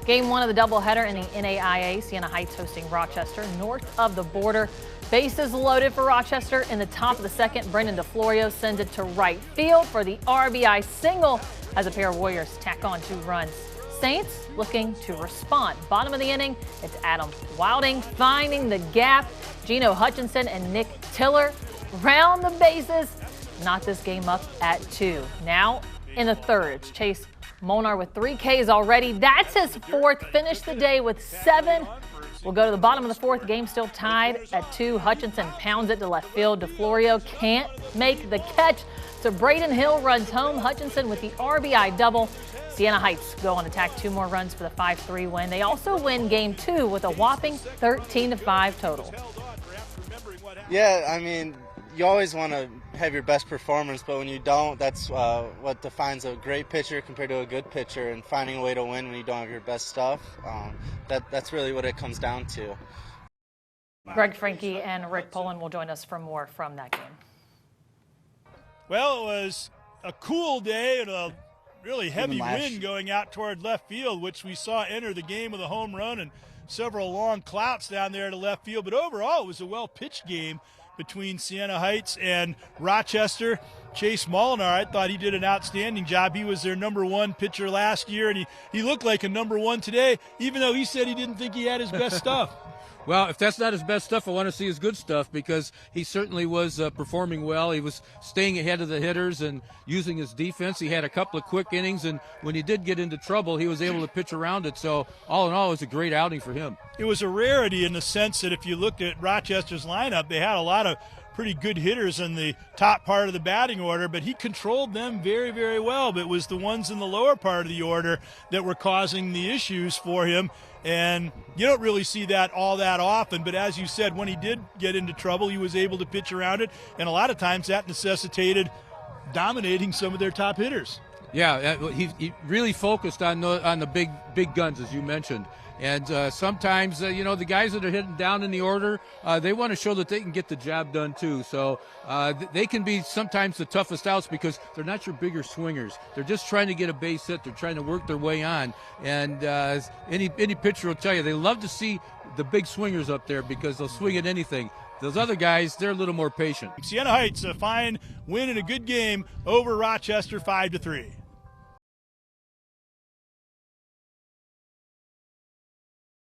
Game 1 of the doubleheader in the NAIA. Siena Heights hosting Rochester north of the border. Bases loaded for Rochester in the top of the second. Brendan DeFlorio sends it to right field for the RBI single as a pair of Warriors tack on 2 runs. Saints looking to respond. Bottom of the inning, it's Adam Wilding finding the gap. Gino Hutchinson and Nick Tiller round the bases. Knock this game up at 2. Now in the third, it's Chase Molnar with 3 Ks already. That's his 4th. Finished the day with 7. We'll go to the bottom of the 4th. Game still tied at 2. Hutchinson pounds it to left field. DeFlorio can't make the catch, so Braden Hill runs home. Hutchinson with the RBI double. Siena Heights go on to tack 2 more runs for the 5-3 win. They also win Game 2 with a whopping 13-5 total. Yeah, I mean, you always want to have your best performance, but when you don't, that's what defines a great pitcher compared to a good pitcher, and finding a way to win when you don't have your best stuff. That's really what it comes down to. Greg Franke and Rick Pullen will join us for more from that game. Well, it was a cool day and a really heavy wind going out toward left field, which we saw enter the game with a home run and several long clouts down there to left field. But overall, it was a well-pitched game between Siena Heights and Rochester. Chase Molnar, I thought he did an outstanding job. He was their #1 pitcher last year, and he looked like a #1 today, even though he said he didn't think he had his best stuff. Well, if that's not his best stuff, I want to see his good stuff, because he certainly was performing well. He was staying ahead of the hitters and using his defense. He had a couple of quick innings, and when he did get into trouble, he was able to pitch around it. So all in all, it was a great outing for him. It was a rarity in the sense that if you looked at Rochester's lineup, they had a lot of pretty good hitters in the top part of the batting order, but he controlled them very, very well. But it was the ones in the lower part of the order that were causing the issues for him. And you don't really see that all that often, but as you said, when he did get into trouble, he was able to pitch around it, and a lot of times that necessitated dominating some of their top hitters. Yeah, he really focused on the big guns, as you mentioned. And sometimes, the guys that are hitting down in the order, they want to show that they can get the job done too. So they can be sometimes the toughest outs because they're not your bigger swingers. They're just trying to get a base hit. They're trying to work their way on. And any pitcher will tell you, they love to see the big swingers up there because they'll swing at anything. Those other guys, they're a little more patient. Siena Heights, a fine win and a good game over Rochester, 5-3.